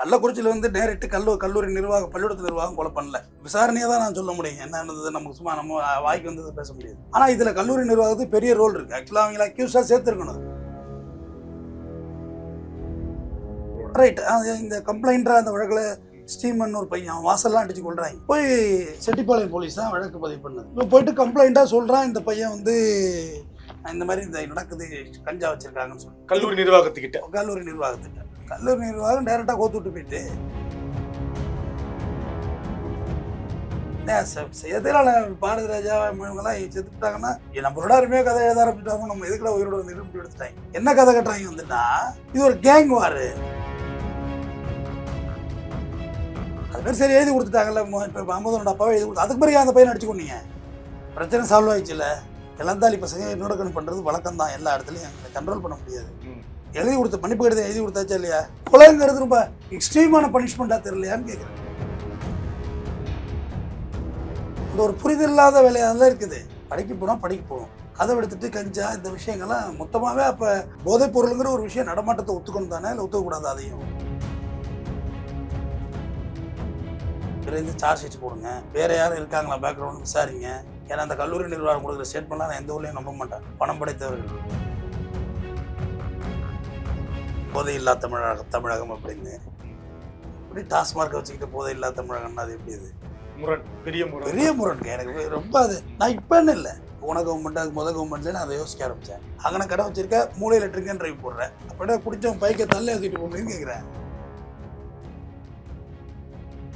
கள்ளக்குறிச்சியில் வந்து டைரக்ட் கல்லூரி நிர்வாகம் பள்ளிக்கூடத்து நிர்வாகம் கொலை பண்ணல. விசாரணையை தான் நான் சொல்ல முடியும். என்ன இருந்தது நமக்கு சும்மா நம்ம வாய்க்கு வந்தது பேச முடியாது. ஆனால் இதில் கல்லூரி நிர்வாகத்துக்கு பெரிய ரோல் இருக்குது. ஆக்சுவலாக அவங்கள அக்யூஸாக சேர்த்துருக்கணும். ரைட். இந்த கம்ப்ளைண்ட்டாக அந்த வழக்கில் ஸ்டீமன் ஒரு பையன் வாசல்லாம் அடிச்சு கொள்றாங்க. போய் செட்டிப்பாளையம் போலீஸ் தான் வழக்கு பதிவு பண்ணது. இப்போ போயிட்டு கம்ப்ளைண்ட்டாக சொல்கிறான் இந்த பையன் வந்து இந்த மாதிரி இந்த நடக்குது, கஞ்சா வச்சிருக்காங்கன்னு சொல்லி கல்லூரி நிர்வாகத்துக்கிட்ட கல்லூரி நிர்வாகம் டைரெக்டாக கோத்து விட்டு போயிட்டு எதிரால பாரதி ராஜா இவங்கெல்லாம் செத்துட்டாங்கன்னா நம்மளோட அருமையாக கதை எழுத ஆரம்பிச்சிட்டாங்க. நம்ம எதுக்குள்ள உயிரோட வந்து நிரூபி எடுத்துட்டாங்க. என்ன கதை கட்டுறாங்க வந்துன்னா இது ஒரு கேங் வாரு. அது பேர் சரி எழுதி கொடுத்துட்டாங்கல்ல. இப்போ அம்மதனோட அப்பாவே எழுதி கொடுத்து அதுக்கு பிறகு அந்த பையனை அடிச்சு கொண்டீங்க. பிரச்சனை சால்வ் ஆயிடுச்சுல்ல. இளந்தாலி பசங்க என்னோட பண்ணுறது வழக்கம் தான். எல்லா இடத்துலையும் கண்ட்ரோல் பண்ண முடியாது. எழுதி கொடுத்த மன்னிப்பு கடிதம் எழுதி கொடுத்தாச்சா இல்லையா? கொலைங்கிறது ரொம்ப எக்ஸ்ட்ரீமான பனிஷ்மெண்ட்டாக தெரியலையான்னு கேட்குறேன். இந்த ஒரு புரிதல் இல்லாத வேலையாக தான் இருக்குது. படிக்க போகணும் கதை எடுத்துட்டு கஞ்சா இந்த விஷயங்கள்லாம் மொத்தமாகவே அப்போ போதைப் பொருளுங்கிற ஒரு விஷயம் நடமாட்டத்தை ஒத்துக்கணும் தானே, இல்லை ஒத்துக்கக்கூடாது? அதையும் விரைந்து சார்ஜ் ஷீட் போடுங்க. வேறு யாரும் இருக்காங்களா பேக்ரவுண்ட் விசாரிங்க. ஏன்னா அந்த கல்லூரி நிர்வாகம் கொடுக்குற ஸ்டேட்மெண்ட்லாம் நான் எந்த ஊர்லையும் நம்ப மாட்டேன். பணம் படைத்தவர்கள் போதை இல்லா தமிழகம் அப்படின்னு இப்படி டாஸ்மார்க்கை வச்சுக்கிட்டு போதை இல்லா தமிழகம்னா அது எப்படி? இது முரண், பெரிய முரண்ங்க. எனக்கு ரொம்ப அது நான் இப்போன்னு இல்லை, உன கவர்மெண்ட் அது கவர்மெண்ட்ல நான் அதை யோசிக்க ஆரம்பித்தேன். அங்கே கடை வச்சிருக்க மூலையில் ட்ரிங்க் டிரைவ் போடுறேன். அப்படியே குடிச்சவன் பைக்கை தள்ளி வச்சுட்டு போகணுன்னு கேட்குறேன்.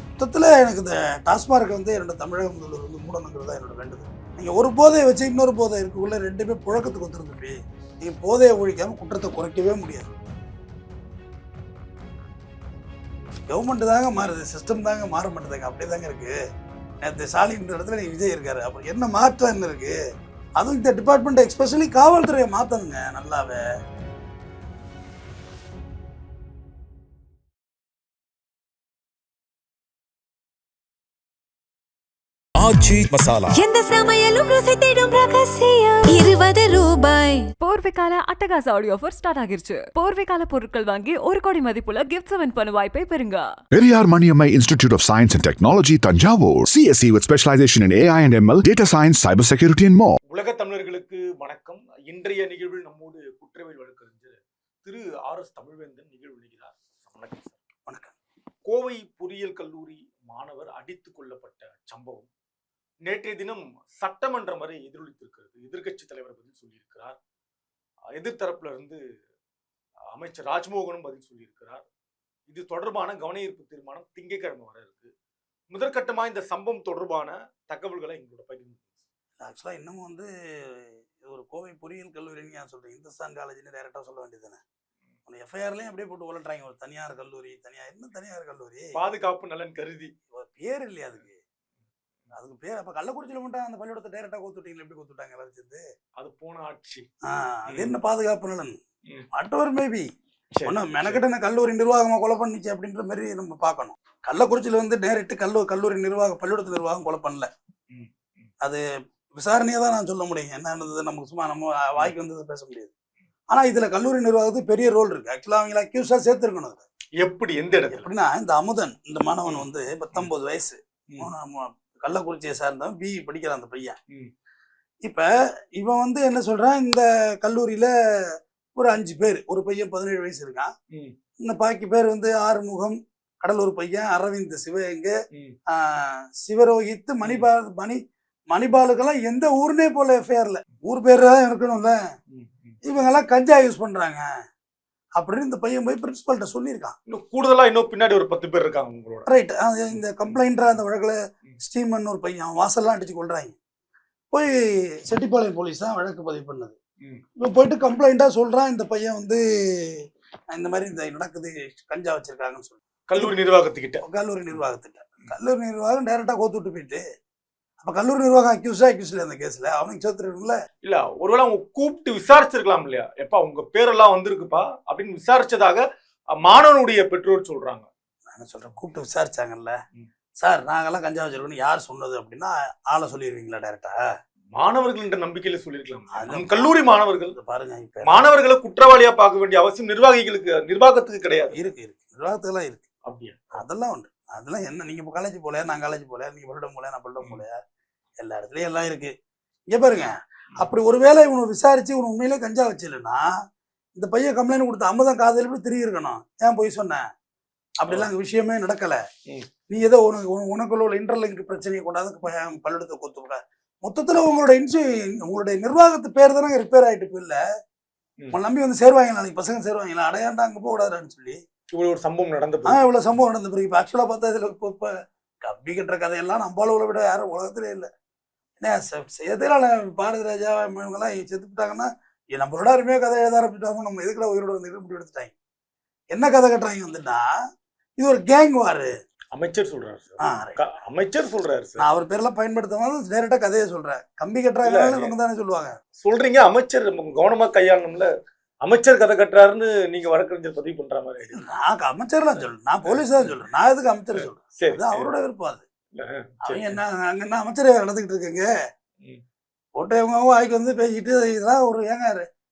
மொத்தத்தில் எனக்கு இந்த டாஸ்மார்க் வந்து என்னோட தமிழக முதல்வர் வந்து மூடணுங்கிறது தான் என்னோட வேண்டுதல். நீங்கள் ஒரு போதையை வச்சு இன்னொரு போதை இருக்குள்ள ரெண்டுமே புழக்கத்துக்கு வந்துருந்துட்டு நீங்கள் போதையை ஒழிக்காமல் குற்றத்தை குறைக்கவே முடியாது. கவர்மெண்ட் தாங்க மாறுது, சிஸ்டம் தாங்க மாற மாட்டேதாங்க. அப்படியே தாங்க இருக்குது. நேற்று ஸ்டாலின் இடத்துல நீங்கள் விஜய் இருக்காரு. அப்புறம் என்ன மாற்றம் என்ன இருக்குது? அதுவும் இந்த டிபார்ட்மெண்ட் எஸ்பெஷலி காவல்துறையை மாற்றணுங்க நல்லாவே. எந்த சமையலும் ருசி தேடும் ரகசியம் 20 ரூபாய். போர்வைக்கால அட்டகாச ஆடியோ ஆஃபர் ஸ்டார்ட் ஆகிருச்சு. போர்வைக்கால பொருட்கள் வாங்கி 1 கோடி மதிப்புள்ள கிஃப்ட்ஸ் வின் பண்ண வாய்ப்பை பெறுங்க. Periyar Maniammai Institute of Science and Technology, Tanjavur. CSE with specialization in AI and ML, data science, cyber security and more. உலக தமிழர்களுக்கு வணக்கம். இன்றைய நிகழ்வில் நம்மோடு குற்றவியல் வழக்கறிஞர் திரு RS தமிழ்வேந்தன் நிகழ்வு நிகழ்கிறார். வணக்கம் சார். வணக்கம். கோவை பொறியியல் கல்லூரி மாணவர் அடித்துக் கொல்லப்பட்ட சம்பவம் நேற்றைய தினம் சட்டமன்றம் வரை எதிரொலித்திருக்கிறது. எதிர்கட்சி தலைவர் பதில் சொல்லியிருக்கிறார். எதிர்த்தரப்புல இருந்து அமைச்சர் ராஜ்மோகனும் பதில் சொல்லியிருக்கிறார். இது தொடர்பான கவன ஈர்ப்பு தீர்மானம் திங்கட்கிழமை வர இருக்கு. முதற்கட்டமா இந்த சம்பவம் தொடர்பான தகவல்களை எங்களோட பகிர்ந்து. ஆக்சுவலாக இன்னமும் வந்து இது ஒரு கோவை பொறியியல் கல்லூரின்னு ஏன் சொல்கிறேன்? இந்துஸ்தான் காலேஜ்னு டைரெக்டாக சொல்ல வேண்டியது தானே. உன்னை எஃப்ஐஆர்லேயும் அப்படியே போட்டு உலட்டுறாங்க. ஒரு தனியார் கல்லூரி, என்ன தனியார் கல்லூரி? பாதுகாப்பு நலன் கருதி பேர் இல்லையா அதுக்கு பேர்? அப்போ கள்ளக்குறிச்சியில் மட்டும் அந்த பள்ளிக்கூடத்தை டைரெக்டாக கோத்துட்டீங்களா? எப்படி கோத்துட்டாங்க எல்லாரும் சேர்ந்து? அது போன ஆட்சி. அது என்ன பாதுகாப்பு நலன்? வாட்டவர் மேபி ஒன்றும் மெனக்கிட்ட கல்லூரி நிர்வாகமாக கொலை பண்ணிச்சு அப்படின்ற மாதிரி நம்ம பார்க்கணும். கள்ளக்குறிச்சியில் வந்து டைரக்ட் கல்லூரி நிர்வாகம் பள்ளிக்கூடத்து நிர்வாகம் கொலை பண்ணல. அது விசாரணையை தான் நான் சொல்ல முடியும். என்ன இருந்தது நமக்கு சும்மா நம்ம வாய்க்கு வந்தது பேச முடியாது. ஆனால் இதில் கல்லூரி நிர்வாகத்துக்கு பெரிய ரோல் இருக்குது. ஆக்சுவலாக அவங்கள அக்யூஸாக சேர்த்துருக்கணும். எப்படி? எந்த இடத்துல? எப்படின்னா இந்த அமுதன் இந்த மாணவன் வந்து 19 வயசு, கள்ளக்குறிச்சியை சார்ந்தவன், பிஇ படிக்கிறான் அந்த பையன். இப்போ இவன் வந்து என்ன சொல்கிறான், இந்த கல்லூரியில் ஒரு 5 பேர், ஒரு பையன் 17 வயசு இருக்கான். இந்த பாக்கி பேர் வந்து ஆறுமுகம், கடலூர் பையன், அரவிந்த், சிவகங்கை, சிவரோஹித், மணிபாலுக்கெல்லாம் எந்த ஊர்னே போல எஃப்ஐஆர்ல ஊர் பேர் தான் இருக்கணும்ல. இவங்கெல்லாம் கஞ்சா யூஸ் பண்றாங்க அப்படின்னு இந்த பையன் போய் பிரின்சிபல்கிட்ட சொல்லியிருக்கான். இன்னும் கூடுதலா இன்னும் பின்னாடி ஒரு 10 பேர் இருக்காங்க உங்களோட. ரைட். இந்த கம்ப்ளைண்ட்டாக அந்த வழக்கில் ஸ்டீமன் ஒரு பையன் வாசல்லாம் அடிச்சு கொள்றாங்க. போய் செட்டிப்பாளையம் போலீஸ் தான் வழக்கு பதிவு பண்ணது. இப்போ போயிட்டு கம்ப்ளைண்ட்டாக சொல்கிறான் இந்த பையன் வந்து இந்த மாதிரி இந்த நடக்குது, கஞ்சா வச்சிருக்காங்கன்னு சொல்லி கல்லூரி நிர்வாகத்துக்கிட்ட கல்லூரி நிர்வாகம் டைரெக்டாக கோத்து விட்டு போயிட்டு அப்போ கல்லூரி நிர்வாகம் அக்யூஸ்ல அந்த கேஸில் அவனுக்கு சேர்த்துருக்குல்ல. இல்ல, ஒருவேளை அவங்க கூப்பிட்டு விசாரிச்சிருக்கலாம் இல்லையா? எப்பா உங்க பேரெல்லாம் வந்திருக்குப்பா அப்படின்னு விசாரிச்சதாக மாணவனுடைய பெற்றோர் சொல்றாங்க. நான் சொல்றேன், கூப்பிட்டு விசாரிச்சாங்கல்ல சார், நாங்கெல்லாம் கஞ்சா வச்சிருக்கோம் யார் சொன்னது அப்படின்னா ஆளை சொல்லிடுவீங்களா டைரக்டா? மாணவர்கள் என்ற நம்பிக்கையில சொல்லிருக்கலாம். கல்லூரி மாணவர்கள் பாருங்க, இப்ப மாணவர்களை குற்றவாளியா பார்க்க வேண்டிய அவசியம் நிர்வாகத்துக்கு கிடையாது. இருக்கு நிர்வாகத்துக்கெல்லாம் இருக்கு. அப்படியா? அதெல்லாம் உண்டு. அதெல்லாம் என்ன, நீங்க இப்போ காலேஜ் போலையா, நான் காலேஜ் போலையா, நீங்க பள்ளிடம் போலையா, நான் பள்ளிடம் போலையா, எல்லா இடத்துலயும் எல்லாம் இருக்கு. இங்க பாருங்க, அப்படி ஒருவேளை இவனை விசாரிச்சு இவனை உண்மையிலே கஞ்சா வச்சில்லைன்னா இந்த பையன் கம்ப்ளைண்ட் கொடுத்த அம்மதான் காதல் எப்படி திரி இருக்கணும். ஏன் போய் சொன்னேன்? அப்படிலாம் அங்கே விஷயமே நடக்கலை. நீ ஏதோ உனக்குள்ள உள்ள இன்டர்லிங்க் பிரச்சனையை கொண்டாந்து பள்ளிடத்தை கொத்துவிட. மொத்தத்தில் உங்களுடைய நிர்வாகத்து பேர் தானே ரிப்பேர் ஆகிட்டு போயில்ல. உங்களை நம்பி வந்து சேருவாங்க, நாளைக்கு பசங்க சேருவாங்களா, அடையாண்டா அங்கே போகக்கூடாதுன்னு சொல்லி இவ்வளோ ஒரு சம்பவம் நடந்த இவ்வளோ சம்பவம் நடந்த பிறகு இப்போ ஆக்சுவலாக பார்த்தா இதில் இப்போ கம்பி கட்டுற கதையெல்லாம் நம்மளோட விட யாரும் உலகத்திலே இல்லை. ஏன்னா எதிரால பாரதி ராஜா இவங்கெல்லாம் செத்துட்டாங்கன்னா நம்மளோட அருமையாக கதை எழுத ஆரம்பிச்சிட்டாங்க. நம்ம எதுக்குள்ள உயிரோட வந்து முடிவு எடுத்துட்டாங்க. என்ன கதை கட்டுறாங்க வந்துன்னா இது ஒரு கேங் வாரு. அமைச்சர் சொல்றாரு சார். அமைச்சர் சொல்றாரு சார். நான் அவர் பேரெல்லாம் பயன்படுத்தாம டைரக்டா கதையை சொல்றேன். கம்பி கட்டுறாங்க இவங்க தானே சொல்லுவாங்க. சொல்றீங்க அமைச்சர் கவனமா கையாளணும்ல. அமைச்சர் கதை கட்டுறாருன்னு நீங்க வழக்கறிஞர் பதிவு பண்ற மாதிரி. நான் அமைச்சர்லாம் சொல்றேன், நான் போலீஸ் தான் சொல்றேன். நான் எதுக்கு அமைச்சர் சொல்றேன்? சரி, அவரோட விருப்பம் அது. அவங்க என்ன அங்க என்ன அமைச்சரே நடந்துகிட்டு இருக்கீங்க. ஓட்டையவங்க ஆய்க்கு வந்து பேசிக்கிட்டு இதெல்லாம் ஒரு ஏங்க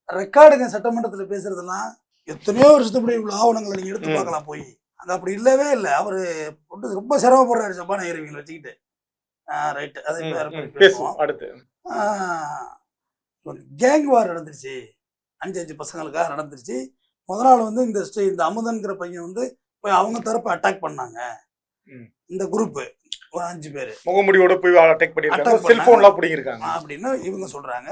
ரெக்கார்டுங்க. சட்டமன்றத்தில் பேசுறதெல்லாம் எத்தனையோ வருஷத்துப்படி இவ்வளோ ஆவணங்களை நீங்க எடுத்து பார்க்கலாம். போய் அங்கே அப்படி இல்லவே இல்லை. அவரு ரொம்ப சிரமப்படுறாரு சபாநாயகர் இவங்களை வச்சுக்கிட்டு. ரைட்டு, அதை பேசுவோம் அடுத்து. கேங் வார் நடந்துருச்சு, 5 பசங்களுக்காக நடந்துருச்சு. முதல் நாள் வந்து இந்த அமுதன்கிற பையன் வந்து போய் அவங்க தரப்பு அட்டாக் பண்ணாங்க. இந்த குரூப்பு ஒரு 5 பேர் முகமுடியோட போய் அட்டாக் பண்ணிருக்காங்க, செல்போன்லாம் பிடிங்கிருக்காங்க அப்படின்னு இவங்க சொல்றாங்க.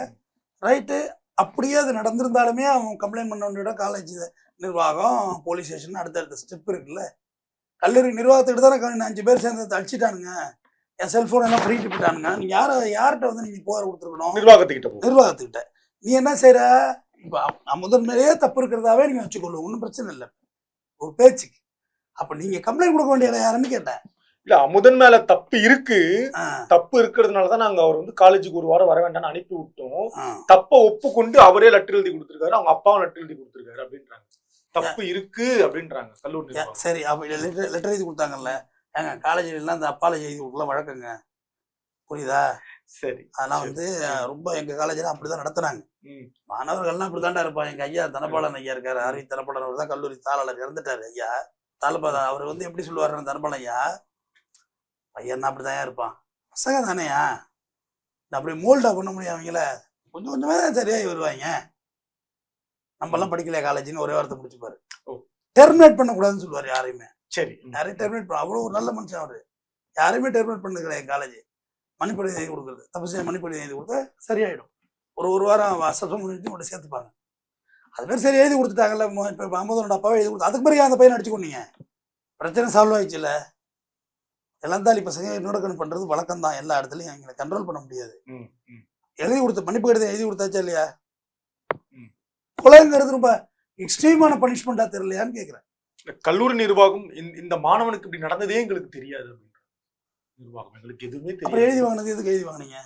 ரைட்டு, அப்படியே அது நடந்திருந்தாலுமே அவன் கம்ப்ளைண்ட் பண்ண வேண்டிய காலேஜ் நிர்வாகம், போலீஸ் ஸ்டேஷன் அடுத்தடுத்த ஸ்டெப் இருக்குல்ல. கல்லூரி நிர்வாகத்துக்கிட்ட தானே 5 பேர் சேர்ந்து அடிச்சுட்டானுங்க, என் செல்போன் எல்லாம் பிடிக்கிட்டு போயிட்டானுங்க. நீங்க யார்கிட்ட வந்து நீங்க புகார் கொடுத்துருக்கணும்? நிர்வாகத்துக்கிட்ட. நீ என்ன செய்யற? இப்போ முதன்மையிலேயே தப்பு இருக்கிறதாவே நீங்க வச்சுக்கொள்ளும், ஒன்றும் பிரச்சனை இல்லை ஒரு பேச்சுக்கு. அப்ப நீங்க கம்ப்ளைண்ட் கொடுக்க வேண்டிய யாருன்னு கேட்டேன். இல்ல, அமுதன் மேல தப்பு இருக்கு. தப்பு இருக்கிறதுனாலதான் நாங்க அவர் வந்து காலேஜுக்கு ஒரு வாரம் வர வேண்டாம்னு அனுப்பி விட்டோம். தப்ப ஒப்புக்கொண்டு அவரே லெட்டர் எழுதி கொடுத்திருக்காரு, அவங்க அப்பாவும் லெட்டர் எழுதி கொடுத்திருக்காரு அப்படின்றாங்க. தப்பு இருக்கு அப்படின்றாங்க கல்லூரி. சரி, அப்ப லெட்டர் எழுதி கொடுத்தாங்கல்ல, ஏங்க காலேஜ்ல எல்லாம் அந்த அப்பாலேஜ் எழுதி கொடுக்கலாம் வழக்கங்க, புரியுதா? சரி, அதெல்லாம் வந்து ரொம்ப எங்க காலேஜ்ல அப்படிதான் நடத்துனாங்க. மாணவர்கள்லாம் அப்படித்தாண்டா இருப்பாங்க. எங்க ஐயா தனபாலன் ஐயா இருக்காரு, அரவிந்த் தனபாலன், அவர் தான் கல்லூரி தாளாளர், இறந்துட்டாரு ஐயா. தலபாலன் அவர் வந்து எப்படி சொல்லுவாரு, தனபாலன் ஐயா பையன் அப்படிதான் இருப்பான், பசங்க தானேயா, அப்படி மோல்டா பண்ண முடியும் அவங்கள, கொஞ்சம் கொஞ்சமே தான் சரியாகி வருவாங்க. நம்மலாம் படிக்கலையா காலேஜ்னு ஒரே வாரத்தை முடிச்சுப்பாரு. டெர்மினேட் பண்ணக்கூடாதுன்னு சொல்லுவார் யாரையுமே. சரி, யாரையும் டெர்மினேட் பண்ண, அவ்வளோ ஒரு நல்ல மனுஷன் அவரு. யாரையுமே டெர்மினேட் பண்ணது கிடையாது என் காலேஜ். மணிப்படி எழுதி கொடுக்குறது, தப்பு செய்ய மணிப்படி எழுதி கொடுத்தா சரியாயிடும். ஒரு வாரம் சப்சம் முடிஞ்சு உங்கள்கிட்ட சேர்த்துப்பாங்க. அது மாதிரி சரி எழுதி கொடுத்துட்டாங்கல்ல. இப்போ அமுதனோட அப்பாவே எழுதி கொடுத்து அதுக்கு பிறகு அந்த பையனை அடிச்சு கொண்டீங்க, பிரச்சனை சால்வ் ஆயிடுச்சுல்ல. இளந்தாலி பசங்க என்னோட பண்ணுறது வழக்கம் தான் எல்லா இடத்துலையும், எங்களை கண்ட்ரோல் பண்ண முடியாது. எழுதி கொடுத்த மன்னிப்பு கடிதம் எழுதி கொடுத்தாச்சா இல்லையா? கொலைங்கிறது ரொம்ப எக்ஸ்ட்ரீமான பனிஷ்மெண்டா தெரியலையான்னு கேட்குறேன். கல்லூரி நிர்வாகம் இந்த மாணவனுக்கு இப்படி நடந்ததே எங்களுக்கு தெரியாது. நிர்வாகம் எங்களுக்கு எதுவுமே தெரியும். அப்புறம் எழுதி வாங்கினது எதுக்கு எழுதி வாங்கினீங்க?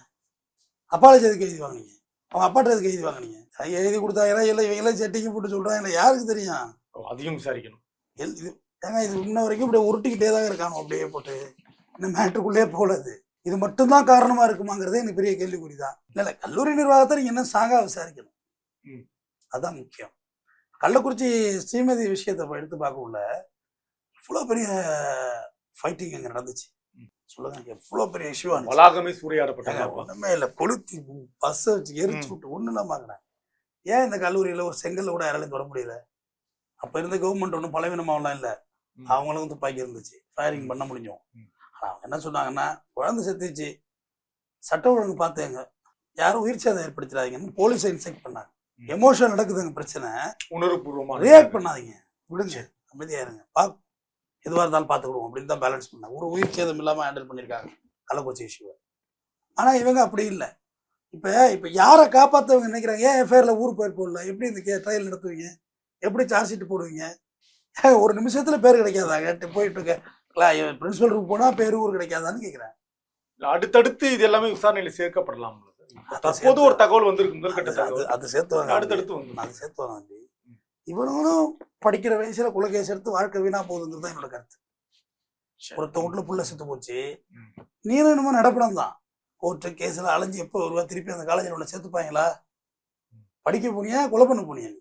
அப்பாலேஜ் எதுக்கு எழுதி வாங்கினீங்க? அவங்க அப்பாட்ட எதுக்கு எழுதி வாங்கினீங்க? எழுதி கொடுத்தாங்க இல்லை இவங்கெல்லாம் செட்டிங்க போட்டு சொல்றாங்க, யாருக்கு தெரியும்? அதையும் விசாரிக்கணும். இது ஏங்க இது இன்ன வரைக்கும் இப்படியே உருட்டிக்கிட்டே தான் இருக்காங்க, அப்படியே போட்டு இந்த மேட்டுக்குள்ளே போலது. இது மட்டும்தான் காரணமா இருக்குமாங்கிறதே எனக்கு பெரிய கேள்விக்குறிதான். இல்லை கல்லூரி நிர்வாகத்தை நீங்க என்ன சாங்கா விசாரிக்கணும், அதுதான் முக்கியம். கள்ளக்குறிச்சி ஸ்ரீமதி விஷயத்தை எடுத்து பார்க்கக்குள்ள இவ்வளோ பெரிய ஃபைட்டிங் அங்கே நடந்துச்சு. சொல்லுங்க, எவ்வளோ பெரிய இஷ்யூ வளாகமே சூறையாடப்பட்டாங்க. ஒன்றுமே இல்லை, கொளுத்தி பஸ்ஸை வச்சு எரிச்சு விட்டு ஒன்றும் இல்லாம. ஏன் இந்த கல்லூரியில் ஒரு செங்கல்ல கூட யாராலையும் தொட முடியல? அப்போ இருந்த கவர்மெண்ட் ஒன்றும் பலவீனமாகலாம் இல்லை, அவங்களும் துப்பாக்கி இருந்துச்சு, ஃபயரிங் பண்ண முடிஞ்சோம். அவங்க என்ன சொன்னாங்கன்னா, குழந்தை செத்துச்சு, சட்ட ஒழுங்கு பார்த்துங்க, யாரும் உயிர் சேதம் ஏற்படுத்திடாதீங்கன்னு போலீஸை இன்செக்ட் பண்ணாங்க. எமோஷன் நடக்குதுங்க பிரச்சனை, உணர்வுபூர்வமாக ரியாக்ட் பண்ணாதீங்க, விடுங்க, அமைதியா இருங்க, எதுவாக இருந்தாலும் பார்த்துக்கிடுவோம் அப்படின்னு தான் பேலன்ஸ் பண்ணாங்க. ஒரு உயிர் சேதம் இல்லாமல் ஹேண்டில் பண்ணியிருக்காங்க கள்ளக்குறிச்சி இஷ்யூவை. ஆனால் இவங்க அப்படி இல்லை. இப்போ யாரை காப்பாற்றவங்க நினைக்கிறாங்க? ஏன் எஃப்ஐஆரில் ஊர் பேர் போடல? எப்படி இந்த ட்ரையல் நடத்துவீங்க? எப்படி சார்ஜ் ஷீட் போடுவீங்க? ஒரு நிமிஷத்தில் பேர் கிடைக்காதாங்க? போயிட்டு இருக்க பிரின்சிபல் ரூம் போனால் பேர் ஊர் கிடைக்காதான்னு கேட்குறேன். அடுத்தடுத்து இது எல்லாமே விசாரணையில் சேர்க்கப்படலாம். தற்போது ஒரு தகவல் வந்திருக்கு, முதற்கட்ட தகவல். அது சேர்த்துவாங்க, அடுத்தடுத்து வந்து அது சேர்த்துவாங்க. இவனுங்களும் படிக்கிற வயசுல குலகேஸ் எடுத்து வாழ்க்கை வீணா போகுதுங்கிறது தான் என்னோட கருத்து. ஒருத்த வீட்டுல புள்ள செத்து போச்சு, நீனும் என்னமோ நடப்படம் தான். கோர்ட்டு கேஸ்ல அலைஞ்சு எப்போ வருவா? திருப்பி அந்த காலேஜில் உன்னை சேர்த்துப்பாங்களா? படிக்க போனியா, கொலை பண்ண போனியா?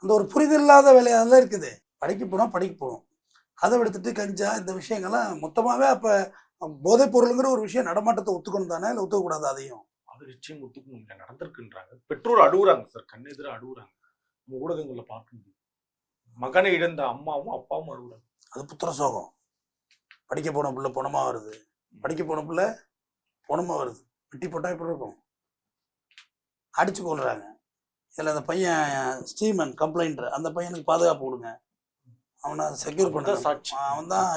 அந்த ஒரு புரிதல் இல்லாத வேலையாதான் இருக்குது. படிக்க போனா படிக்க போகணும், அதை எடுத்துட்டு கஞ்சா இந்த விஷயங்கள்லாம் மொத்தமாகவே அப்போ போதைப் பொருளுங்கிற ஒரு விஷயம் நடமாட்டத்தை ஒத்துக்கணும் தானே, இல்லை ஒத்துக்கக்கூடாது அதையும்? அது நிச்சயம் ஒத்துக்கணும், இல்லை நடந்திருக்குன்றாங்க. பெற்றோர் அழுகுறாங்க சார், கண்ணெதிராக அழுகுறாங்க. நம்ம ஊடகங்கள்ல பார்க்க முடியும். மகனை இழந்த அம்மாவும் அப்பாவும் அழுகுறாங்க. அது புத்திர சோகம். படிக்க போன பிள்ளை பணமாக வருது, படிக்க போன பிள்ளை பணமாக வருது, வெட்டி போட்டால் இப்படி இருக்கும், அடிச்சு கொள்றாங்க. இதில் அந்த பையன் ஸ்டீமன் கம்ப்ளைண்டர், அந்த பையனுக்கு பாதுகாப்பு கொடுங்க, அவனை செக்யூர் பண்ண சாட்சி. அவன் தான்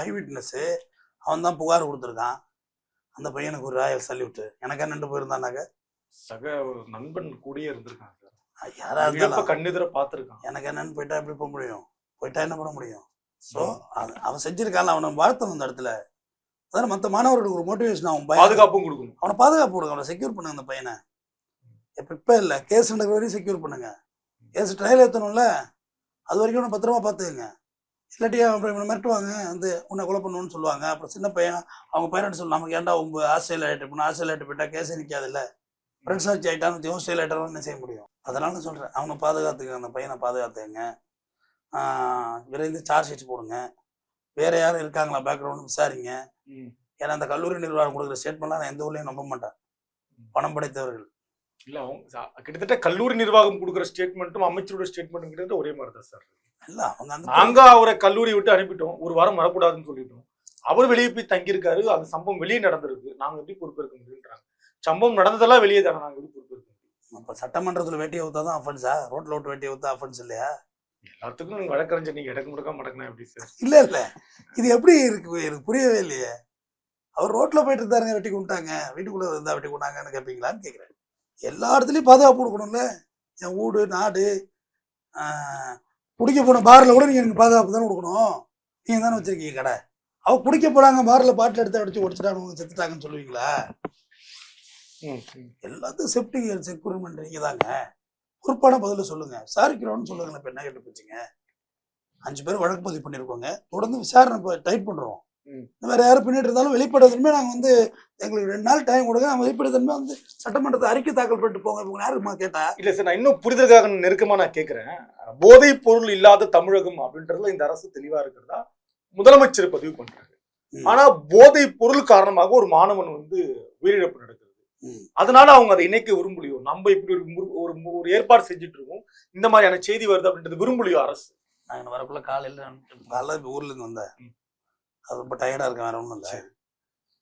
ஐ விட்னஸ்ஸு, அவன் தான் புகார் கொடுத்துருக்கான். அந்த பையனுக்கு ஒரு ராயல் சல்யூட்டு. எனக்கு என்னண்டு போயிருந்தானாக்க சக நண்பன் கூடயே இருந்திருக்காங்க சார், யாராக இருந்தாலும் கண்ணெதிர பார்த்துருக்கான். எனக்கு என்னன்னு போயிட்டா எப்படி போக முடியும்? போயிட்டா என்ன பண்ண முடியும்? ஸோ அவன் செஞ்சிருக்கான், அவனை வாழ்த்தணும் அந்த இடத்துல. அதான மற்ற மாணவர்களுக்கு ஒரு மோட்டிவேஷன். அவன் பாதுகாப்பும் கொடுக்கணும், அவனை பாதுகாப்பு கொடுங்க, அவனை செக்யூர் பண்ணுங்க. அந்த பையனை இப்போ இல்லை, கேஸ் நடக்கிற வரையும் செக்யூர் பண்ணுங்க. கேஸ் ட்ரையல் ஏற்றணும்ல, அது வரைக்கும் அவனை பத்திரமா பார்த்துக்குங்க. இல்லாட்டி அப்புறம் இவனை மிரட்டுவாங்க, வந்து உன்னை கொலை பண்ணுவோன்னு சொல்லுவாங்க. அப்புறம் சின்ன பையன் அவங்க பேரண்ட்ஸ் சொல்லணும், நமக்கு ஏன்டா உங்க ஆஸ்திரேலியா ஆகிட்டு இப்போ ஆஸ்திரேலியா ஆகிட்டு போயிட்டா கேஸே நிற்காதில்ல, ஃப்ரெண்ட்ஸ் ஆச்சு ஆகிட்டான்னு ஆஸ்திரேலியா ஆகிட்டாலும் என்ன செய்ய முடியும்? அதனால நான் சொல்கிறேன், அவனை பாதுகாத்துக்க, அந்த பையனை பாதுகாத்துங்க. விரைந்து சார்ஜ் ஷீட் போடுங்க. வேற யாரும் இருக்காங்களா பேக்ரவுண்ட் விசாரிங்க. ஏன்னா அந்த கல்லூரி நிர்வாகம் கொடுக்குற ஸ்டேட்மெண்ட்லாம் நான் எந்த ஊர்லையும் நம்ப மாட்டேன். பணம் படைத்தவர்கள் இல்ல அவங்க கிட்டத்தட்ட கல்லூரி நிர்வாகம் கொடுக்குற ஸ்டேட்மெண்ட்டும் அமைச்சரோட ஸ்டேட்மெண்ட்டும் கிட்ட ஒரே மாதிரி தான் சார். இல்ல அவங்க நாங்க அவரை கல்லூரி விட்டு அனுப்பிட்டோம், ஒரு வாரம் வரக்கூடாதுன்னு சொல்லிட்டோம். அவர் வெளியே போய் தங்கியிருக்காரு, அந்த சம்பவம் வெளியே நடந்திருக்கு, நாங்க எப்படி பொறுப்பேற்க முடியுன்றாங்க. சம்பவம் நடந்ததெல்லாம் வெளியே தானே, நாங்க எப்படி பொறுப்பேற்க முடியும்? அப்ப சட்டமன்றத்துல வேட்டியை ஊத்தா தான் அஃபென்ஸா? ரோட்ல விட்டு வேட்டியை ஊத்தா அஃபென்ஸ் இல்லையா? எல்லாத்துக்கும் நீங்க வழக்கறிஞர், நீங்க இடக்கு முடக்க மடக்கணும் எப்படி சார்? இல்ல இது எப்படி இருக்கு, எனக்கு புரியவே இல்லையே. அவர் ரோட்ல போயிட்டு இருந்தாருங்க, வெட்டி கொண்டாங்க, வீட்டுக்குள்ள இருந்தா வெட்டி கொண்டாங்கன்னு கேட்பீங்களான்னு கேட்குறேன். எல்லா இடத்துலையும் பாதுகாப்பு கொடுக்கணும்ல. என் வீடு நாடு குடிக்க போன பார்ல கூட நீங்க எனக்கு பாதுகாப்பு தானே கொடுக்கணும். நீங்க தானே வச்சிருக்கீங்க கடை. அவ குடிக்க போனாங்க, பார்ல பாட்டில் எடுத்து அடிச்சு உடச்சிட்டாங்க, செத்துட்டாங்கன்னு சொல்லுவீங்களா? எல்லாத்துக்கும் சேஃப்டி செக்யூர்மெண்ட் நீங்க தாங்க. பொறுப்பான பதில சொல்லுங்க, விசாரிக்கிறோம்னு சொல்லுங்க. இப்ப என்ன கேட்டு போச்சுங்க, 5 பேர் வழக்கு பதிவு பண்ணிருக்கோங்க, தொடர்ந்து விசாரணை டைட் பண்றோம். வேற யாரும் பின்னாடி இருந்தாலும் வெளிப்படைத்தன்மை நாங்க வந்து எங்களுக்கு 2 நாள் டைம் கொடுங்க, நாங்கள் வெளிப்படைத்தன்மை வந்து சட்டமன்றத்தை அறிக்கை தாக்கல் பண்ணிட்டு போங்க. இவங்க யாருமா கேட்டா? இல்ல சார், நான் இன்னும் புரிதலுக்காக நெருக்கமா நான் கேட்கிறேன். போதைப் பொருள் இல்லாத தமிழகம் அப்படின்றதுல இந்த அரசு தெளிவா இருக்கிறதா முதலமைச்சர் பதிவு பண்றாரு. ஆனா போதைப் பொருள் காரணமாக ஒரு மாணவன் வந்து உயிரிழப்பு நடக்குது. அதனால அவங்க அதை இணைக்க விரும்பலையோ, நம்ம இப்படி ஒரு ஏற்பாடு செஞ்சுட்டு இருக்கோம், இந்த மாதிரியான செய்தி வருது அப்படின்றது விரும்பலையோ அரசு? நான் வரக்குள்ள காலையில் ஊர்ல இருந்து வந்தேன், அது ரொம்ப டயர்டா இருக்கேன், வேற ஒன்றும் இல்லை.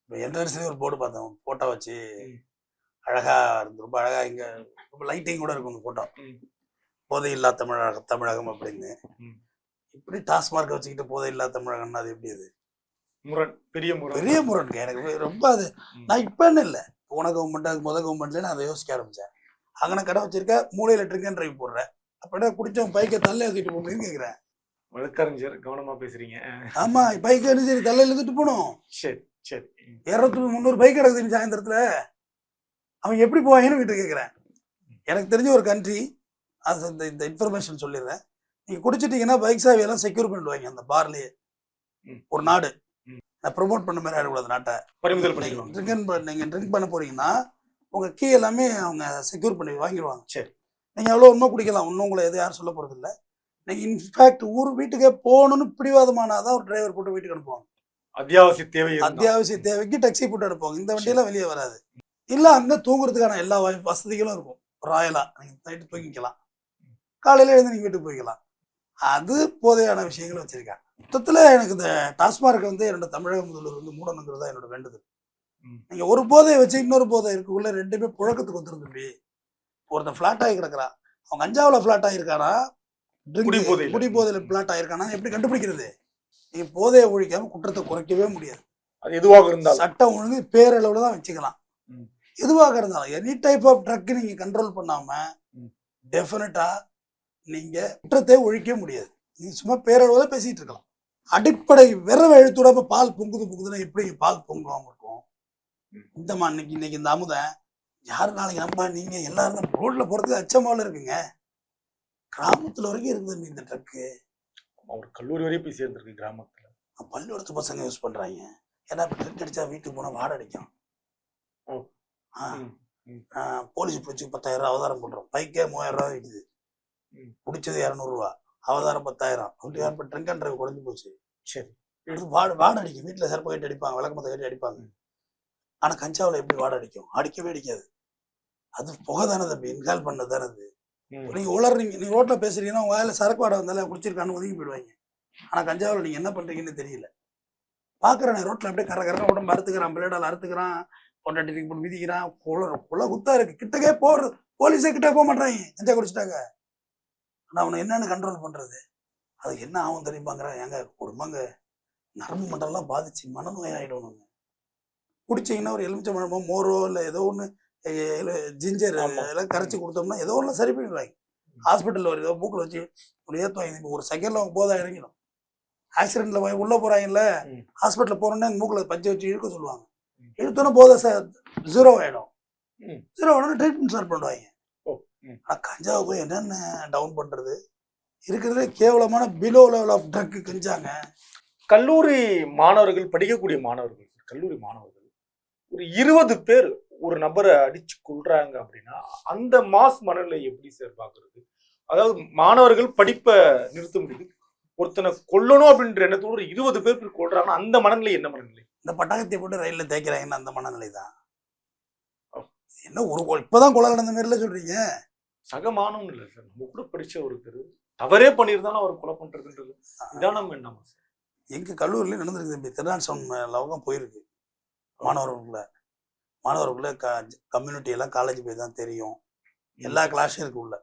இப்போ என்ட்ரன்ஸ்லேயே ஒரு போர்டு பார்த்தேன், ஃபோட்டோ வச்சு அழகா இருந்து, ரொம்ப அழகா, இங்கே ரொம்ப லைட்டிங் கூட இருக்கும். இந்த ஃபோட்டோ போதை இல்லா தமிழகம் அப்படின்னு. இப்படி டாஸ்மார்க்கை வச்சுக்கிட்டு போதை இல்லா தமிழகம்னா அது எப்படி? அது முரண், பெரிய முரண். எனக்கு ரொம்ப அது நான் இப்பன்னு இல்லை, போன கவர்மெண்ட் அது முதல் கவர்மெண்ட்ல நான் அதை யோசிக்க ஆரம்பிச்சேன். அங்கே கடை வச்சிருக்க, மூலையில் ட்ரிங்க் அண்ட் டிரைவ் போடுறேன், அப்படின்னா குடிச்சவன் பைக்கை தள்ள ஏற்றிட்டு போகணும்னு கேட்குறேன். வழக்கறிஞர் கவனமா பேசுறீங்க. ஆமா, பைக் சரி தலையில எடுத்துட்டு போகணும். சரி சரி, 200-300 பைக் கிடக்குது சாயந்தரத்துல, அவன் எப்படி போவாங்கன்னு வீட்டு கேட்குறேன். எனக்கு தெரிஞ்ச ஒரு கண்ட்ரி, அது இந்த இன்ஃபர்மேஷன் சொல்லிடுறேன். நீங்க குடிச்சிட்டீங்கன்னா பைக் சாவியெல்லாம் செக்யூர் பண்ணிடுவாங்க அந்த பார்லயே. ஒரு நாடு நான் ப்ரொமோட் பண்ண மாதிரி ஆயிடக்கூடாது நாட்டை. பறிமுதல் பண்ணிடுவாங்க. நீங்க ட்ரிங்க் பண்ண போறீங்கன்னா உங்க கீ எல்லாமே அவங்க செக்யூர் பண்ணி வாங்கிடுவாங்க. சரி, நீங்க எவ்வளோ ஒன்றும் குடிக்கலாம், ஒன்றும் உங்களை எது யாரும் சொல்ல போறது இல்லை. நீங்க இன்ஃபேக்ட் ஊர் வீட்டுக்கே போகணும்னு பிடிவாதமானாதான் ஒரு டிரைவர் போட்டு வீட்டுக்கு அனுப்புவாங்க. அத்தியாவசிய தேவைக்கு டாக்ஸி போட்டு அனுப்புவாங்க. இந்த வண்டியெல்லாம் வெளியே வராது. இல்ல அங்க தூங்குறதுக்கான எல்லா வசதிகளும் இருக்கும். ராயலா நீங்க நைட்டு தூங்கிக்கலாம், காலையில எழுந்து நீங்க வீட்டுக்கு போய்க்கலாம். அது போதையான விஷயங்கள் வச்சிருக்காங்க. மொத்தத்துல எனக்கு இந்த டாஸ்மார்க் வந்து என்னோட தமிழக முதல்வர் வந்து மூடணுங்கிறது தான் என்னோட வேண்டுதல். நீங்க ஒரு போதையை வச்சு இன்னொரு போதை இருக்குள்ள ரெண்டுமே புழக்கத்துக்கு வந்துருந்து. ஒருத்தன் ஃபிளாட் ஆகி கிடக்குறான், அவன் கஞ்சாவில் ஃபிளாட் ஆகிருக்கானா, குடி போதையில பிளாட் ஆயிருக்கானா, எப்படி கண்டுபிடிக்கிறது? நீங்க போதையை ஒழிக்காம குற்றத்தை குறைக்கவே முடியாது. அது எதுவாக இருந்தாலும் சட்டம் ஒழுங்கு பேரளவுல தான் வச்சுக்கலாம். எதுவாக இருந்தாலும் எனி டைப் ஆஃப் ட்ரக் நீங்க கண்ட்ரோல் பண்ணாம டெஃபினட்டா நீங்க குற்றத்தை ஒழிக்க முடியாது. நீங்க சும்மா பேரளவுல பேசிட்டு இருக்கலாம். அடிப்படை விரவ எழுத்துடாம பால் பொங்குதுன்னா எப்படி பால் பொங்குவாங்க இருக்கும்? இந்த இன்னைக்கு இந்த அமுதம் யாரு நாளைக்கு நம்ம நீங்க எல்லாரும் ரோட்ல போறதுக்கு அச்சமாவில் இருக்குங்க. கிராமத்துல வரைக்கும் இருக்குது இந்த ட்ரக்கு. ஒரு கல்லூரி வரையும் போய் சேர்ந்துருக்கு கிராமத்துல. பள்ளிக்கூடத்து பசங்க யூஸ் பண்றாங்க. ஏன்னா இப்ப ட்ரக் அடிச்சா வீட்டுக்கு போனா வாடகை அடிக்கும். போலீஸ் பிடிச்சி 10,000 ரூபா அவதாரம் பண்றோம். பைக்கே 3000 ரூபா விற்குது, பிடிச்சது 200 ரூபா. அவதாரம் 10,000 அப்படி இப்போ ட்ரிங்க் அண்ட் டிரைவ் குறைஞ்சி போச்சு. சரி. எடுத்து வாடை அடிக்கும். வீட்டில் செருப்பு கட்டி அடிப்பாங்க, விளக்கமத்தை கட்டி அடிப்பாங்க. ஆனால் கஞ்சாவில் எப்படி வாடை அடிக்கும்? அடிக்கவே அடிக்காது. அது புகை தானே தம்பி, இன்ஹால் பண்ணது தானே அது. நீங்கள் உளறீங்க, நீங்கள் ரோட்டில் பேசுறீங்கன்னா உங்கள் வாயில் சரக்கு வாடை வந்தாலே குடிச்சிருக்கான்னு ஒதுங்கி போயிடுவாங்க. ஆனால் கஞ்சாவில் நீங்கள் என்ன பண்ணுறீங்கன்னு தெரியல. பார்க்குறேன் ரோட்டில் அப்படியே கரை உடம்பு அறுத்துக்கிறான், பிளேடால் அறுத்துக்கிறான், பொண்டாட்டி போட்டு மிதிக்கிறான், குள்ள குத்தா இருக்கு. கிட்டக்கே போடுறது, போலீஸே கிட்டே போக மாட்டாங்க கஞ்சா குடிச்சிட்டாங்க. ஆனால் அவனை என்னன்னு கண்ட்ரோல் பண்ணுறது? அதுக்கு என்ன ஆகும் தெரியுமாங்கிறேன். எங்க குடும்பங்க நரம்பு மண்டலம் பாதிச்சு மனநோய் ஆகிடணுங்க. குடிச்சிங்கன்னா ஒரு எலுமிச்சை பழமோ மோரோ இல்லை ஏதோ ஒன்று ஜிஞ்சர் எல்லாம் கரைச்சி கொடுத்தோம்னா ஏதோ ஒன்று சரி பண்ணிடுவாங்க. ஹாஸ்பிட்டலில் ஒரு ஏதோ மூக்கில் வச்சு ஒரு ஏற்றுவாங்க. ஒரு செகண்டில் அவங்க போதா இறங்கிடும். ஆக்சிடென்ட்ல போய் உள்ளே போகிறாங்கல்ல, ஹாஸ்பிட்டலில் போகிறோன்னே மூக்கில் பஞ்சை வச்சு இழுக்க சொல்லுவாங்க. இழுத்தோன்னே போதை 0 ஆகிடும். 0 ஆகிடும் ட்ரீட்மெண்ட் ஸ்டார்ட் பண்ணுவாங்க. ஆனால் கஞ்சாவை போய் என்னென்ன டவுன் பண்ணுறது? இருக்கிறதே கேவலமான பிலோ லெவல் ஆஃப் ட்ரக் கஞ்சாங்க. கல்லூரி மாணவர்கள், படிக்கக்கூடிய மாணவர்கள், கல்லூரி மாணவர்கள் ஒரு 20 பேர் ஒரு நபரை அடிச்சு கொள்றாங்க அப்படின்னா அந்த மாஸ் மனநிலை எப்படி சார் பாக்குறது? அதாவது மாணவர்கள் படிப்பை நிறுத்த முடியுது, ஒருத்தனை கொல்லணும் அப்படின்ற எண்ணத்தோடு ஒரு 20 பேர் கொள்றாங்கன்னா அந்த மனநிலை என்ன மனநிலை? இந்த பட்டாக்கத்தை போட்டு ரயிலில் தேய்க்கிறாங்கன்னு அந்த மனநிலை தான். என்ன ஒரு இப்பதான் கொலை நடந்த மாதிரில சொல்றீங்க? சக மாணவன் இல்லை சார், நம்ம கூட படிச்ச ஒருத்தர் தவறே பண்ணியிருந்தாலும் அவர் கொலை பண்றதுன்றது இதான் நம்ம என்னமா சார்? எங்க கல்லூரியில நடந்திருக்கு தம்பி. திருநாள் போயிருக்கு. மாணவர்களுக்குள்ள கம்யூனிட்டி எல்லாம் காலேஜ் போய் தான் தெரியும். எல்லா கிளாஸும் இருக்கு உள்ள.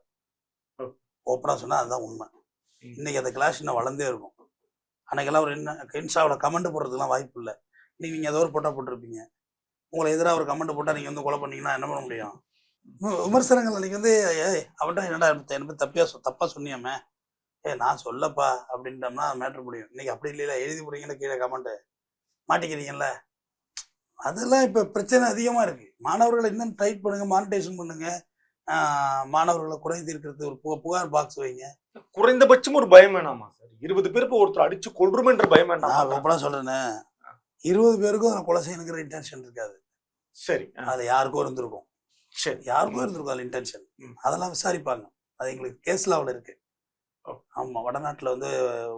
ஓப்பனா சொன்னா அதுதான் உண்மை. இன்னைக்கு அந்த கிளாஸ் இன்னும் வளர்ந்தே இருக்கும். அன்னைக்கெல்லாம் ஒரு என்ன இன்ஸ்டாவில் கமெண்ட் போடுறதுக்குலாம் வாய்ப்பு இல்லை. இன்னைக்கு நீங்கள் ஏதோ ஒரு போட்டா போட்டிருப்பீங்க, உங்களை எதிராக ஒரு கமெண்ட் போட்டால் நீங்கள் வந்து கொலை பண்ணீங்கன்னா என்ன பண்ண முடியும்? விமர்சனங்கள் அன்னைக்கு வந்து அவன்டா என்னடா எனக்கு தப்பாக சொன்னியாமே, நான் சொல்லப்பா அப்படின்றோம்னா மேட்ரு முடியும். இன்னைக்கு அப்படி இல்லைல்ல, எழுதி போடுறீங்கன்னு கீழே கமெண்ட்டு மாட்டிக்கிறீங்கல்ல. அதெல்லாம் இப்போ பிரச்சனை அதிகமாக இருக்குது. மாணவர்களை இன்னும் டைட் பண்ணுங்கள், மானிட்டேஷன் பண்ணுங்கள், மாணவர்களை குறை தீர்க்கிறது ஒரு புகார் பாக்ஸ் வைங்க. குறைந்தபட்சம் ஒரு பயம் வேணாமா சார்? 20 பேர் இப்போ ஒருத்தர் அடிச்சு கொள்றோம்ன்ற பயம் வேண்டாம். நான் எப்படா சொல்றேனே, 20 பேருக்கும் அதில் கொலை செய்யணுங்கிற இன்டென்ஷன் இருக்காது. சரி, அது யாருக்கும் இருந்திருக்கும். சரி, யாருக்கும் இருந்திருக்கும் அதில் இன்டென்ஷன். அதெல்லாம் விசாரிப்பாங்க. அது எங்களுக்கு கேஸ் லாவில் இருக்கு. ஆமாம், வடநாட்டில் வந்து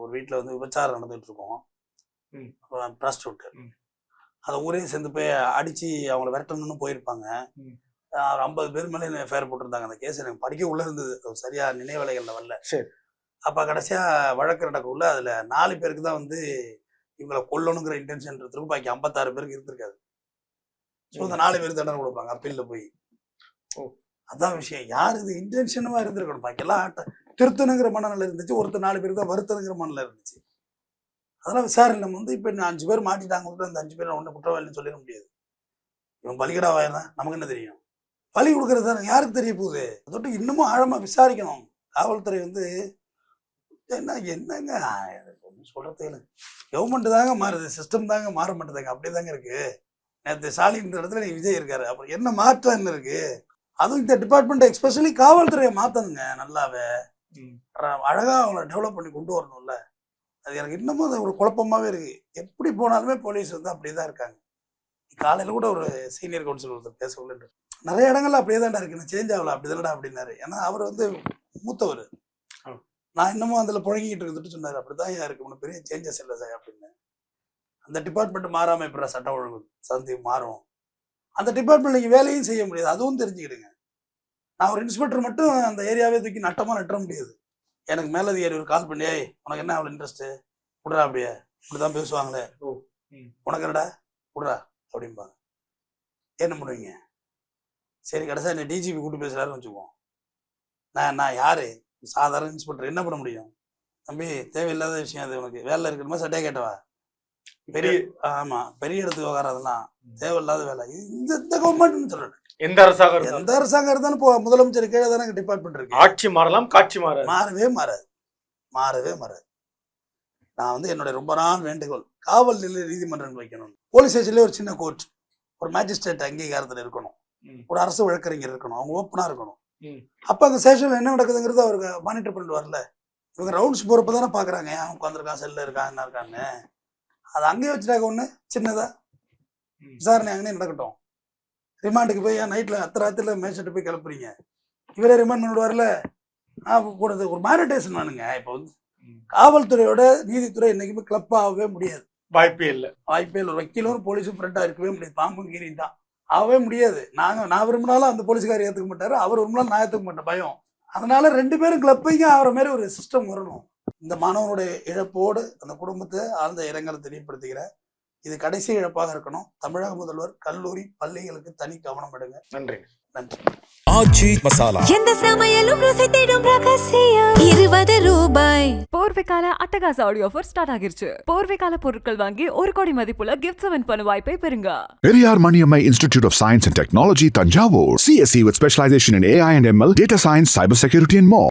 ஒரு வீட்டில் வந்து விபச்சாரம் நடந்துகிட்டு இருக்கோம். ப்ராஸ்டியூட் அதை ஊரே சேர்ந்து போய் அடித்து அவங்கள விரட்டணும்னு போயிருப்பாங்க. 50 பேர் மேலே ஃபேர் போட்டிருந்தாங்க. அந்த கேஸ் எனக்கு படிக்க உள்ள இருந்தது, சரியா நினைவலைகளில் வரல. சரி. அப்போ கடைசியாக வழக்கு நடக்கக்குள்ள அதில் 4 பேருக்கு தான் வந்து இவங்களை கொல்லணுங்கிற இன்டென்ஷன் இருக்கும். பாக்கி 56 பேருக்கு இருந்திருக்காது. ஸோ அந்த 4 பேருக்கு தண்டனை கொடுப்பாங்க அப்பீலில் போய். அதான் விஷயம். யார் இது இன்டென்ஷனுமா இருந்திருக்கணும். பாக்கெல்லாம் திருத்தணுங்கிற மனநிலை இருந்துச்சு. ஒருத்தர் 4 பேருக்கு தான் வருத்தணுங்கிற மனநிலை இருந்துச்சு. அதெல்லாம் விசாரணை நம்ம வந்து இப்போ 5 பேர் மாட்டிட்டாங்க, அந்த 5 பேர் ஒன்றும் குற்றவாளின்னு சொல்லிட முடியாது. இவன் பலிகடா வாயினா நமக்கு என்ன தெரியும்? பலி கொடுக்கறது தானே, யாருக்கு தெரிய போகுது? அதோட்டு இன்னமும் ஆழமாக விசாரிக்கணும். காவல்துறை வந்து என்னங்க சொல்றது, கவர்மெண்ட் தாங்க மாறுது, சிஸ்டம் தாங்க மாற மாட்டேதாங்க, அப்படியே தாங்க இருக்கு. நேற்று ஸ்டாலின் இடத்துல நீ விஜய் இருக்காரு, அப்புறம் என்ன மாற்றம் என்ன இருக்கு? அதுவும் இந்த டிபார்ட்மெண்ட் எக்ஸ்பெஷலி காவல்துறையை மாற்றணுங்க. நல்லாவே அழகா அவங்கள டெவலப் பண்ணி கொண்டு வரணும்ல. அது எனக்கு இன்னமும் அது ஒரு குழப்பமாவே இருக்கு. எப்படி போனாலுமே போலீஸ் வந்து அப்படியே தான் இருக்காங்க. காலையில் கூட ஒரு சீனியர் கவுன்சிலர் ஒருத்தர் பேச நிறைய இடங்கள்ல அப்படியே தான்டா இருக்கு, சேஞ்ச் ஆகலாம் அப்படி தானடா அப்படின்னாரு. ஏன்னா அவர் வந்து மூத்தவர். நான் இன்னமும் அதில் புழங்கிக்கிட்டு இருந்துட்டு சொன்னார், அப்படிதான் இருக்கு, ஒன்றும் பெரிய சேஞ்சஸ் இல்லை சார் அப்படின்னு. அந்த டிபார்ட்மெண்ட் மாறாமல் எப்படி சட்டம் ஒழுங்கு சந்தி மாறும்? அந்த டிபார்ட்மெண்ட் நீங்கள் வேலையும் செய்ய முடியாது, அதுவும் தெரிஞ்சுக்கிடுங்க. நான் ஒரு இன்ஸ்பெக்டர் மட்டும் அந்த ஏரியாவே தூக்கி நட்டமாக நட்ட முடியாது. எனக்கு மேலதிகாரி ஒரு கால் பண்ணி, உனக்கு என்ன அவ்வளோ இன்ட்ரெஸ்ட்டு விட்றா, அப்படியே இப்படிதான் பேசுவாங்களே, உனக்கு என்னடா விட்றா அப்படிம்பாங்க. என்ன பண்ணுவீங்க? சரி, கடைசியாக என்ன டிஜிபி கூப்பிட்டு பேசுகிறாருன்னு வச்சுக்குவோம். நான் யார்? சாதாரண இன்ஸ்பெக்டர், என்ன பண்ண முடியும்? தம்பி, தேவையில்லாத விஷயம் அது. உனக்கு வேலை இருக்கணுமா சட்டையை கேட்டவா? பெரிய பெரிய இடத்துக்கு விவகாரம், அதெல்லாம் தேவையில்லாத வேலை. இந்த கவர்மெண்ட்னு சொல்லணும். எந்த அரசாங்கம் இருந்தாலும் முதலமைச்சர் கீழே தானே டிபார்ட்மெண்ட் இருக்கு. ஆட்சி மாறலாம், காட்சி மாறவே மாறாது. நான் வந்து என்னுடைய ரொம்ப நாள் வேண்டுகோள், காவல் நிலைய நீதிமன்றம் வைக்கணும். போலீஸ் ஸ்டேஷன்லேயே ஒரு சின்ன கோர்ட், ஒரு மேஜிஸ்ட்ரேட் அங்கீகாரத்தில் இருக்கணும், ஒரு அரசு வழக்கறிஞர் இருக்கணும், அவங்க ஓப்பனா இருக்கணும். அப்போ அந்த ஸ்டேஷன்ல என்ன நடக்குதுங்கிறது அவருக்கு மானிட்டர் பண்ணிட்டு வரல. இவங்க ரவுண்ட்ஸ் போறப்ப தானே பாக்குறாங்க, அவன் உட்காந்துருக்கான், செல்ல இருக்கான், என்ன இருக்கான்னு. அது அங்கேயே வச்சுட்டாக்க ஒண்ணு சின்னதா விசாரணை அங்கேயே நடக்கட்டும். ரிமாண்டுக்கு போய் நைட்ல அத்தராத்திரில மேட்சிட்டு போய் கிளப்புறீங்க, இவரே ரிமாண்ட் பண்ணிவிடுவார்ல. ஒரு மானிட்டேஷன் வேணுங்க. இப்போ வந்து காவல்துறையோட நீதித்துறை என்னைக்குமே கிளப் ஆகவே முடியாது. வாய்ப்பே இல்லை. ஒரு வக்கீலும் போலீஸும் ஃப்ரெண்டாக இருக்கவே முடியாது. பாம்பும் கீரி தான் ஆகவே முடியாது. நான் விரும்பினாலும் அந்த போலீஸ்காரர் ஏற்றுக்க மாட்டாரு, அவர் விரும்பினாலும் நான் ஏற்றுக்க மாட்டேன், பயம். அதனால 2 பேரும் கிளப்பைங்க ஆகிற மாதிரி ஒரு சிஸ்டம் வரணும். இந்த மாணவனுடைய இழப்போடு அந்த குடும்பத்தை ஆழ்ந்த இரங்கலை தெரியப்படுத்துகிறேன். இது கடைசி இழப்பாக இருக்கணும். தமிழக முதல்வர் கல்லூரி பள்ளிகளுக்கு தனி கவனம் எடுங்க. நன்றி. ஆச்சி மசாலா. எந்த சமையலும் ருசி தேடும் ரகசியம் 20 ரூபாய். போர்வைக்கால அட்டகாச ஆடியோ ஆஃபர் ஸ்டார்ட் ஆகிருச்சு. போர்வைக்கால பொருட்கள் வாங்கி 1 கோடி மதிப்புள்ள கிஃப்ட்ஸ் வின் பண்ண வாய்ப்பை பெறுங்க. Periyar Maniammai Institute of Science and Technology, Tanjavur. CSE with specialization in AI and ML, data science, cybersecurity and more.